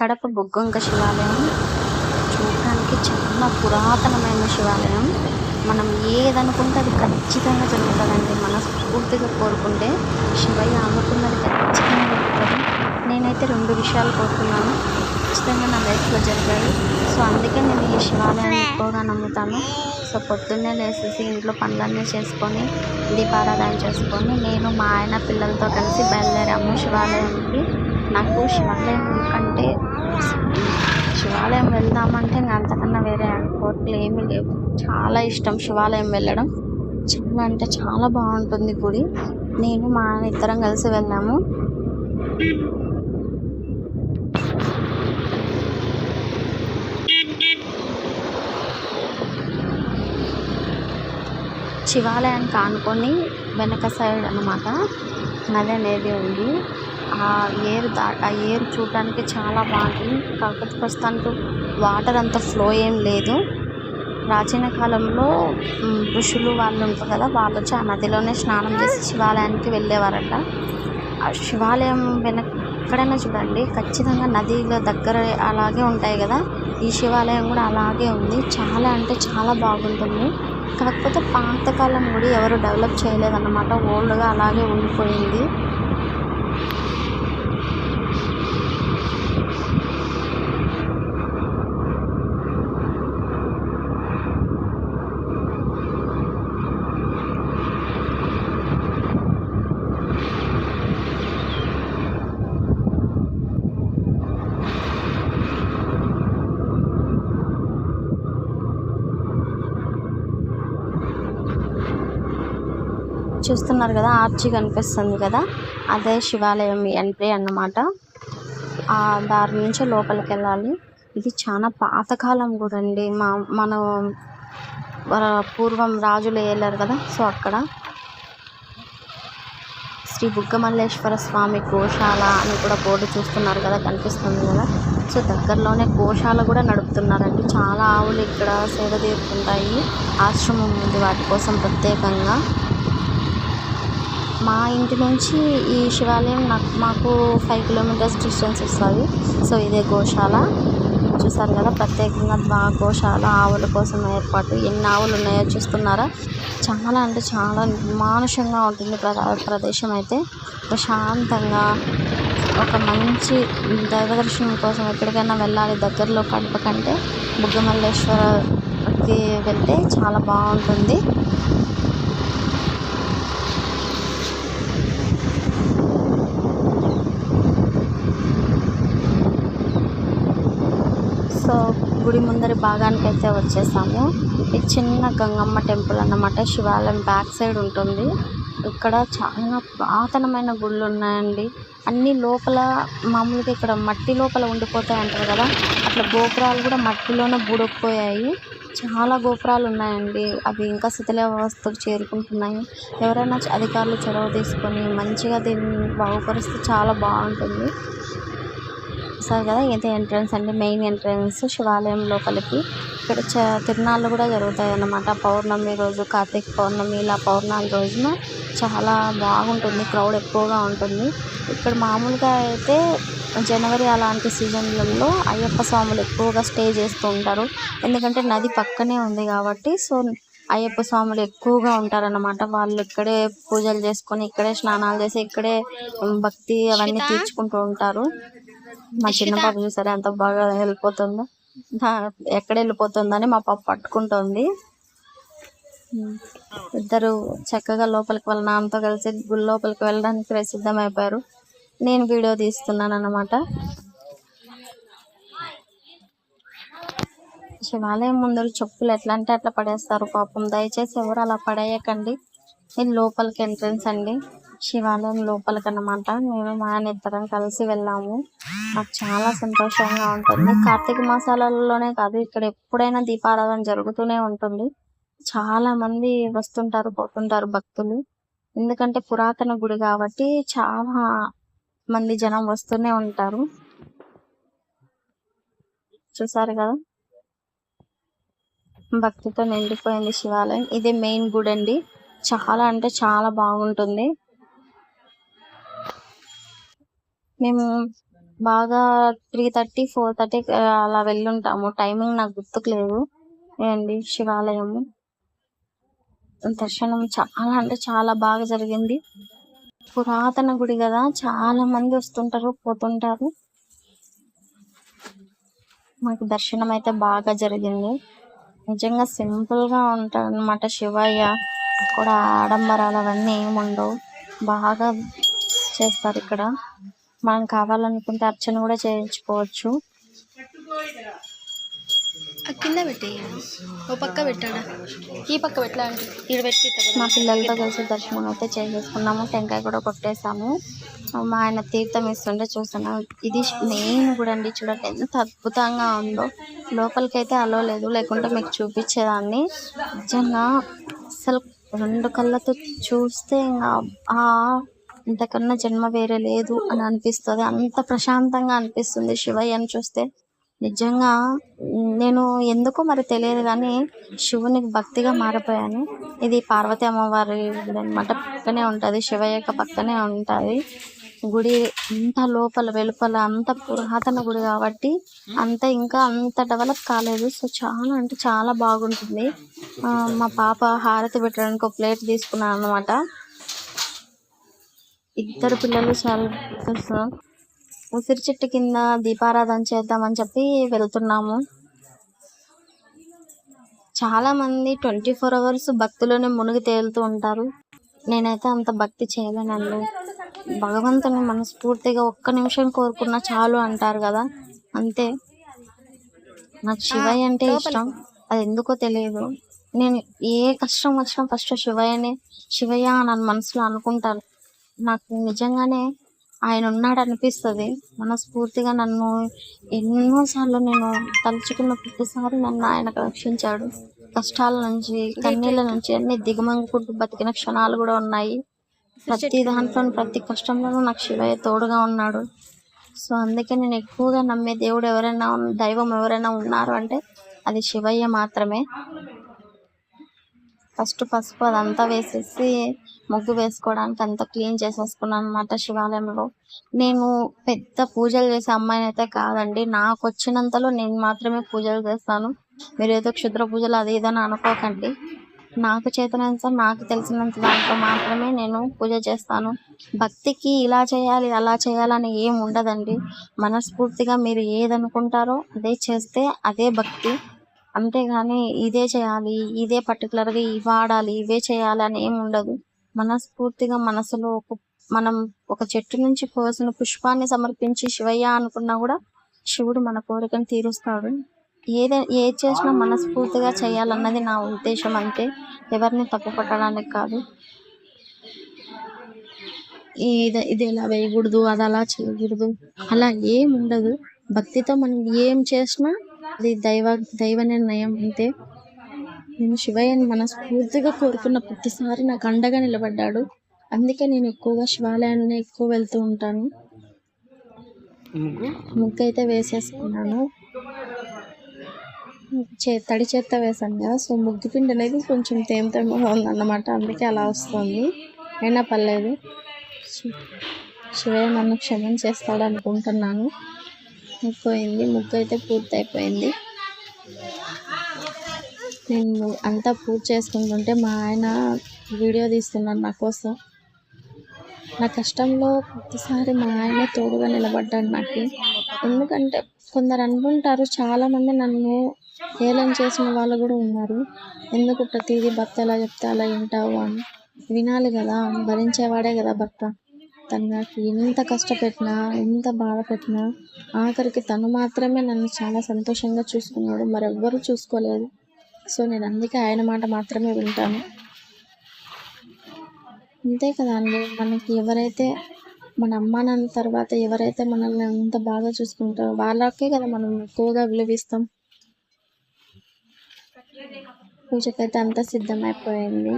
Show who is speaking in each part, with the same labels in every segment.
Speaker 1: కడప బొగ్గంక శివాలయం చూడడానికి చాలా పురాతనమైన శివాలయం. మనం ఏదనుకుంటే అది ఖచ్చితంగా జరుగుతుందండి. మనస్ఫూర్తిగా కోరుకుంటే శివయ్య అనుకున్నది ఖచ్చితంగా జరుగుతుంది. నేనైతే 2 విషయాలు కోరుకున్నాను, ఖచ్చితంగా నా లైఫ్లో జరిగాయి. సో అందుకే నేను ఈ శివాలయాన్ని ఎక్కువగా నమ్ముతాను. సో పొద్దున్నే లేచేసి ఇంట్లో పనులన్నీ చేసుకొని దీపారాధన చేసుకొని నేను మా ఆయన పిల్లలతో కలిసి బయలుదేరాము శివాలయానికి. నాకు శివాలయం అంటే శివాలయం వెళ్దామంటే ఇంకా అంతకన్నా వేరే కోరికలు ఏమీ లేవు. చాలా ఇష్టం శివాలయం వెళ్ళడం. చాలా అంటే చాలా బాగుంటుంది గుడి. నేను మా ఆయన ఇద్దరం కలిసి వెళ్ళాము. శివాలయానికి ఆనుకొని వెనక సైడ్ అన్నమాట నది అనేది ఉంది. ఆ ఏరు చూడడానికి చాలా బాగుంటుంది. కాకపోతే ప్రస్తుతానికి వాటర్ అంత ఫ్లో ఏం లేదు. ప్రాచీన కాలంలో ఋషులు వాళ్ళు ఉంటారు కదా, వాళ్ళు వచ్చి ఆ నదిలోనే స్నానం చేసి శివాలయానికి వెళ్ళేవారట. ఆ శివాలయం ఎక్కడైనా చూడండి ఖచ్చితంగా నదిలో దగ్గర అలాగే ఉంటాయి కదా, ఈ శివాలయం కూడా అలాగే ఉంది. చాలా అంటే చాలా బాగుంటుంది. కాకపోతే పాతకాలం గుడి ఎవరు డెవలప్ చేయలేదన్నమాట, ఓల్డ్గా అలాగే ఉండిపోయింది. చూస్తున్నారు కదా, ఆర్చి కనిపిస్తుంది కదా, అదే శివాలయం ఎంట్రీ అన్నమాట. ఆ దారి నుంచి లోపలికి వెళ్ళాలి. ఇది చాలా పాతకాలం కూడా అండి. మన పూర్వం రాజులు వెళ్ళారు కదా, సో అక్కడ శ్రీ బుగ్గమల్లేశ్వర స్వామి గోశాల అని కూడా బోర్డు చూస్తున్నారు కదా, కనిపిస్తుంది కదా. సో దగ్గరలోనే గోశాల కూడా నడుపుతున్నారండి. చాలా ఆవులు ఇక్కడ సేద తీరుతుంటాయి. ఆశ్రమం ఉంది వాటి కోసం ప్రత్యేకంగా. మా ఇంటి నుంచి ఈ శివాలయం మాకు 5 కిలోమీటర్స్ డిస్టెన్స్ వస్తుంది. సో ఇదే గోశాల చూసారు కదా, ప్రత్యేకంగా గోశాల ఆవుల కోసం ఏర్పాటు. ఎన్ని ఆవులు ఉన్నాయో చూస్తున్నారా. చాలా అంటే చాలా మానుషంగా ఉంటుంది ప్రదేశం అయితే. ప్రశాంతంగా ఒక మంచి దైవ దర్శనం కోసం ఎక్కడికైనా వెళ్ళాలి దగ్గరలో కడప కంటే బుగ్గమల్లేశ్వరకి వెళ్తే చాలా బాగుంటుంది. సో గుడి ముందరి భాగానికి అయితే వచ్చేసాము. ఇది చిన్న గంగమ్మ టెంపుల్ అన్నమాట. శివాలయం బ్యాక్ సైడ్ ఉంటుంది. ఇక్కడ చాలా పురాతనమైన గుళ్ళు ఉన్నాయండి. అన్ని లోపల మామూలుగా ఇక్కడ మట్టి లోపల ఉండిపోతాయి అంటారు కదా, అట్లా గోపురాలు కూడా మట్టిలోనే బుడకపోయాయి. చాలా గోపురాలు ఉన్నాయండి. అవి ఇంకా శిథిలావస్థకు చేరుకుంటున్నాయి. ఎవరైనా అధికారులు చొరవ తీసుకొని మంచిగా దీన్ని బాగుపరిస్తే చాలా బాగుంటుంది. సరే కదా, ఇదే ఎంట్రన్స్ అండి, మెయిన్ ఎంట్రన్స్ శివాలయం లోపలికి. ఇక్కడ తిరునాళ్ళు కూడా జరుగుతాయి అన్నమాట. పౌర్ణమి రోజు, కార్తీక పౌర్ణమి, ఇలా పౌర్ణమి రోజున చాలా బాగుంటుంది. క్రౌడ్ ఎక్కువగా ఉంటుంది. ఇక్కడ మామూలుగా అయితే జనవరి అలాంటి సీజన్లలో అయ్యప్ప స్వాములు ఎక్కువగా స్టే చేస్తూ ఉంటారు. ఎందుకంటే నది పక్కనే ఉంది కాబట్టి. సో అయ్యప్ప స్వాములు ఎక్కువగా ఉంటారన్నమాట. వాళ్ళు ఇక్కడే పూజలు చేసుకొని, ఇక్కడే స్నానాలు చేసి, ఇక్కడే భక్తి అవన్నీ తీర్చుకుంటూ ఉంటారు. మా చిన్న పాప చూసారా ఎంత బాగా వెళ్ళిపోతుందో, ఎక్కడ వెళ్ళిపోతుందని మా పాప పట్టుకుంటుంది. ఇద్దరు చక్కగా లోపలికి వాళ్ళ నాన్నతో కలిసి గుడి లోపలికి వెళ్ళడానికి సిద్ధమైపోయారు. నేను వీడియో తీస్తున్నాను అన్నమాట. శివాలయం ముందర చెప్పులు ఎట్లా అంటే అట్లా పడేస్తారు పాపం. దయచేసి ఎవరు అలా పడేయకండి. ఇది లోపలికి ఎంట్రన్స్ అండి, శివాలయం లోపలికి అన్నమాట. నేను మా ఆయన ఇద్దరం కలిసి వెళ్ళాము. నాకు చాలా సంతోషంగా ఉంటుంది. కార్తీక మాసాలలోనే కాదు, ఇక్కడ ఎప్పుడైనా దీపారాధన జరుగుతూనే ఉంటుంది. చాలా మంది వస్తుంటారు పోతుంటారు భక్తులు. ఎందుకంటే పురాతన గుడి కాబట్టి చాలా మంది జనం వస్తూనే ఉంటారు. చూసారు కదా, భక్తితో నిండిపోయింది శివాలయం. ఇదే మెయిన్ గుడి అండి. చాలా అంటే చాలా బాగుంటుంది. మేము బాగా 3:30, 4:30 అలా వెళ్ళుంటాము. టైమింగ్ నాకు గుర్తుకు లేదు. ఏండి శివాలయము దర్శనం చాలా అంటే చాలా బాగా జరిగింది. పురాతన గుడి కదా, చాలా మంది వస్తుంటారు పోతుంటారు. మాకు దర్శనం అయితే బాగా జరిగింది. నిజంగా సింపుల్ గా ఉంటాడు అనమాట శివయ్య. కూడా ఆడంబరాలు అవన్నీ ఏముండవు, బాగా చేస్తారు ఇక్కడ. మనం కావాలనుకుంటే అర్చన కూడా చేయించుకోవచ్చు.
Speaker 2: కింద పెట్టి ఓ పక్క పెట్టాడా, ఈ పక్క పెట్టా అంటే ఇక్కడ పెట్టి
Speaker 1: మా పిల్లలతో కలిసి దర్శనం అయితే చేసేసుకున్నాము. టెంకాయ కూడా కొట్టేసాము. మా ఆయన తీర్థం ఇస్తుంటే చూసాను. ఇది మెయిన్ కూడా అండి, చూడండి ఎంత అద్భుతంగా ఉందో. లోపలికైతే అలో లేదు, లేకుంటే మీకు చూపించేదాన్ని. నిజంగా అసలు 2 కళ్ళతో చూస్తే ఆ ఇంతకన్నా జన్మ వేరే లేదు అని అనిపిస్తుంది. అంత ప్రశాంతంగా అనిపిస్తుంది శివయ్యని చూస్తే. నిజంగా నేను ఎందుకో మరి తెలియదు కానీ శివునికి భక్తిగా మారిపోయాను. ఇది పార్వతి అమ్మవారి గుడి అనమాట. పక్కనే ఉంటుంది, శివయ్యక పక్కనే ఉంటుంది గుడి. అంత లోపల వెలుపల అంత పురాతన గుడి కాబట్టి ఇంకా అంత డెవలప్ కాలేదు. సో చాలా అంటే చాలా బాగుంటుంది. మా పాప హారతి పెట్టడానికి ఒక ప్లేట్ తీసుకున్నాను అనమాట. ఇద్దరు పిల్లలు చాలా ఉసిరి చెట్టు కింద దీపారాధన చేద్దామని చెప్పి వెళ్తున్నాము. చాలా మంది 24 hours భక్తిలోనే మునిగి తేలుతూ ఉంటారు. నేనైతే అంత భక్తి చేయలేనండి. భగవంతుని మనస్ఫూర్తిగా ఒక్క నిమిషం కోరుకున్నా చాలు అంటారు కదా, అంతే. నాకు శివయ్య అంటే ఇష్టం, అది ఎందుకో తెలియదు. నేను ఏ కష్టం వచ్చినా ఫస్ట్ శివయ్య అని మనసులో అనుకుంటాను. నాకు నిజంగానే ఆయన ఉన్నాడు అనిపిస్తుంది. మనస్ఫూర్తిగా నన్ను ఎన్నోసార్లు నేను తలుచుకున్న ప్రతిసారి నన్ను ఆయన రక్షించాడు. కష్టాల నుంచి, కన్నీళ్ళ నుంచి అన్ని దిగమంగుకుంటూ బతికిన క్షణాలు కూడా ఉన్నాయి. ప్రతి దాంట్లో, ప్రతి కష్టంలోనూ నాకు శివయ్య తోడుగా ఉన్నాడు. సో అందుకే నేను ఎక్కువగా నమ్మే దేవుడు దైవం ఎవరైనా ఉన్నారు అంటే అది శివయ్య మాత్రమే. ఫస్ట్ పసుపు అదంతా వేసేసి ముగ్గు వేసుకోవడానికి అంతా క్లీన్ చేసేసుకున్నాను అనమాట. శివాలయంలో నేను పెద్ద పూజలు చేసే అమ్మాయిని అయితే కాదండి. నాకు వచ్చినంతలో నేను మాత్రమే పూజలు చేస్తాను. మీరు ఏదో క్షుద్ర పూజలు అది ఇదని అనుకోకండి. నాకు చేతనంత, నాకు తెలిసినంత దాంట్లో మాత్రమే నేను పూజ చేస్తాను. భక్తికి ఇలా చేయాలి అలా చేయాలని ఏం ఉండదండి. మనస్ఫూర్తిగా మీరు ఏదనుకుంటారో అదే చేస్తే అదే భక్తి. అంతేగాని ఇదే చేయాలి, ఇదే పర్టికులర్గా ఇవి వాడాలి, ఇవే చేయాలి అని ఏమి ఉండదు. మనస్ఫూర్తిగా మనసులో మనం ఒక చెట్టు నుంచి కోసిన పుష్పాన్ని సమర్పించి శివయ్య అనుకున్నా కూడా శివుడు మన కోరికను తీరుస్తాడు. ఏది చేసినా మనస్ఫూర్తిగా చేయాలన్నది నా ఉద్దేశం, అంతే. ఎవరిని తప్పు పట్టడానికి కాదు. ఇది ఇలా వేయకూడదు, అది అలా చేయకూడదు, అలా ఏం ఉండదు. భక్తితో మనం ఏం చేసినా అది దైవ నిర్ణయం, అంతే. నేను శివయ్యని మనస్ఫూర్తిగా కోరుకున్న ప్రతిసారి నాకు అండగా నిలబడ్డాడు. అందుకే నేను ఎక్కువగా శివాలయాన్ని ఎక్కువ వెళ్తూ ఉంటాను. ముగ్గు అయితే వేసేసుకున్నాను. తడి చేత్త వేసాను కదా, సో ముగ్గు పిండి అనేది కొంచెం తేమగా ఉందన్నమాట, అందుకే అలా వస్తుంది. అయినా పర్లేదు, శివయ్య నన్ను క్షమించేస్తాడు అనుకుంటున్నాను. అయిపోయింది, ముగ్గు అయితే పూర్తి అయిపోయింది. నేను అంతా పూర్తి చేసుకుంటుంటే మా ఆయన వీడియో తీస్తున్నాను నా కోసం. నా కష్టంలో ప్రతిసారి మా ఆయన తోడుగా నిలబడ్డాడు నాకు. ఎందుకంటే కొందరు అనుకుంటారు, చాలామంది నన్ను హేళన చేసిన వాళ్ళు కూడా ఉన్నారు. ఎందుకు ప్రతిదీ భర్త ఎలా చెప్తే అలా వింటావు అని. వినాలి కదా, భరించేవాడే కదా భర్త. తను నాకు ఎంత కష్టపెట్టినా, ఎంత బాధ పెట్టినా ఆఖరికి తను మాత్రమే నన్ను చాలా సంతోషంగా చూసుకున్నాడు, మరెవ్వరూ చూసుకోలేదు. సో నేను అందుకే ఆయన మాట మాత్రమే వింటాను. అంతే కదా అండి, మనకి ఎవరైతే మన అమ్మ నాన్న తర్వాత ఎవరైతే మనల్ని అంత బాగా చూసుకుంటారో వాళ్ళకే కదా మనం ఎక్కువగా విలువిస్తాం. పూజకైతే అంతా సిద్ధమైపోయింది.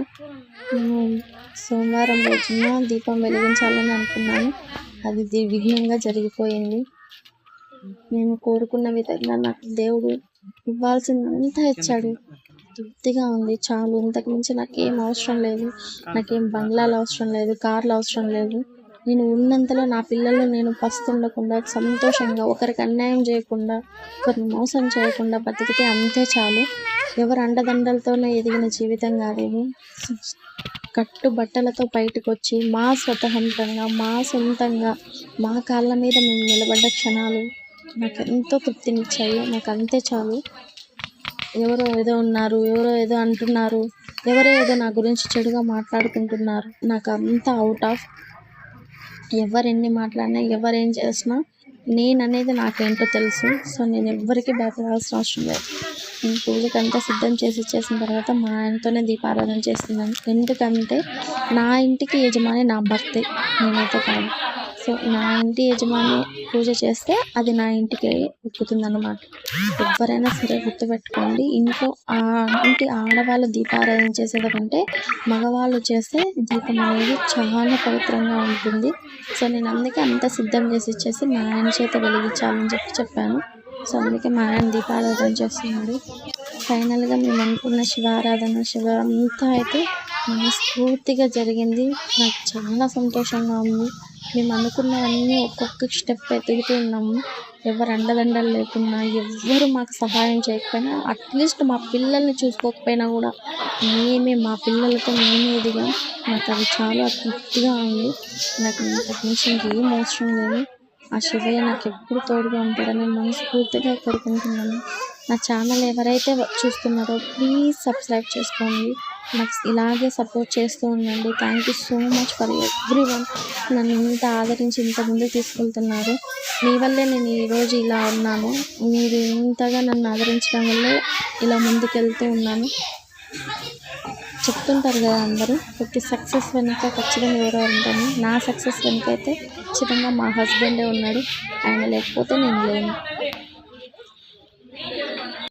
Speaker 1: సోమవారం రోజున దీపం వెలిగించాలని అనుకున్నాను, అది దివ్యంగా జరిగిపోయింది. నేను కోరుకున్న విధంగా నాకు దేవుడు ఇవ్వాల్సిందంతా ఇచ్చాడు. తృప్తిగా ఉంది, చాలు. ఇంతకు మించి నాకేం అవసరం లేదు. నాకేం బంగ్లాలు అవసరం లేదు, కార్లు అవసరం లేదు. నేను ఉన్నంతలో నా పిల్లలు నేను పస్తుండకుండా సంతోషంగా ఒకరికి అన్యాయం చేయకుండా ఒకరిని మోసం చేయకుండా బతికితే అంతే చాలు. ఎవరు అండదండలతోనే ఎదిగిన జీవితం కాదు ఇది. కట్టు బట్టలతో బయటకు వచ్చి మా స్వతహాంతంగా మా సొంతంగా మా కాళ్ళ మీద మేము నిలబడ్డ క్షణాలు నాకు ఎంతో తృప్తినిచ్చాయి. నాకు అంతే చాలు. ఎవరో ఏదో ఉన్నారు, ఎవరో ఏదో అంటున్నారు, ఎవరో ఏదో నా గురించి చెడుగా మాట్లాడుకుంటున్నారు. నాకు అంతా అవుట్ ఆఫ్. ఎవరెన్ని మాట్లాడినా ఎవరేం చేసినా నేననేది నాకేంటో తెలుసు. సో నేను ఎవ్వరికి భయపడాల్సిన అవసరం లేదు. నేను పూజకి అంతా సిద్ధం చేసిన తర్వాత మా ఆయనతోనే దీపారాధన చేస్తున్నాను. ఎందుకంటే నా ఇంటికి యజమాని నా భర్తే, నేనైతే కాదు. సో నా ఇంటి యజమాని పూజ చేస్తే అది నా ఇంటికి ఎక్కుతుందన్నమాట. ఎవరైనా సరే గుర్తుపెట్టుకోండి, ఇంట్లో ఇంటి ఆడవాళ్ళు దీపారాధన చేసేదాకంటే మగవాళ్ళు చేస్తే దీపం అనేది చాలా పవిత్రంగా ఉంటుంది. సో నేను అందుకే అంత సిద్ధం చేసి ఇచ్చేసి మా ఆయన చేత వెలిగించాలని చెప్పాను. సో అందుకే మా ఆయన దీపారాధన చేస్తున్నాడు. ఫైనల్గా మేము అనుకున్న శివారాధన అంతా అయితే మనస్ఫూర్తిగా జరిగింది. నాకు చాలా సంతోషంగా ఉంది. మేము అనుకున్నవన్నీ ఒక్కొక్క స్టెప్ ఎదుగుతూ ఉన్నాము. ఎవరు అండదండలు లేకున్నా, ఎవ్వరు మాకు సహాయం చేయకపోయినా, అట్లీస్ట్ మా పిల్లల్ని చూసుకోకపోయినా కూడా మా పిల్లలతో మేమే ఎదిగాం. నాకు అది చాలా తృప్తిగా ఉంది. నాకు ఇంతకు మించి ఇంకేం అవసరం లేదు. ఆ శివయ్య నాకు ఎప్పుడు తోడుగా ఉంటాడని మనస్ఫూర్తిగా కోరుకుంటున్నాను. నా ఛానల్ ఎవరైతే చూస్తున్నారో ప్లీజ్ సబ్స్క్రైబ్ చేసుకోండి. నాకు ఇలాగే సపోర్ట్ చేస్తూ ఉండండి. Thank you so much for everyone. నన్ను ఇంత ఆదరించి ఇంత ముందుకు తీసుకెళ్తున్నారు. మీ వల్లే నేను ఈరోజు ఇలా ఉన్నాను. మీరు ఇంతగా నన్ను ఆదరించడం వల్లే ఇలా ముందుకెళ్తూ ఉన్నాను. చెప్తుంటారు కదా అందరూ, ప్రతి సక్సెస్ వెనుక ఖచ్చితంగా ఎవరో ఉంటాను. నా సక్సెస్ వెనుక అయితే ఖచ్చితంగా మా హస్బెండే ఉన్నాడు. ఆయన లేకపోతే నేను లేను.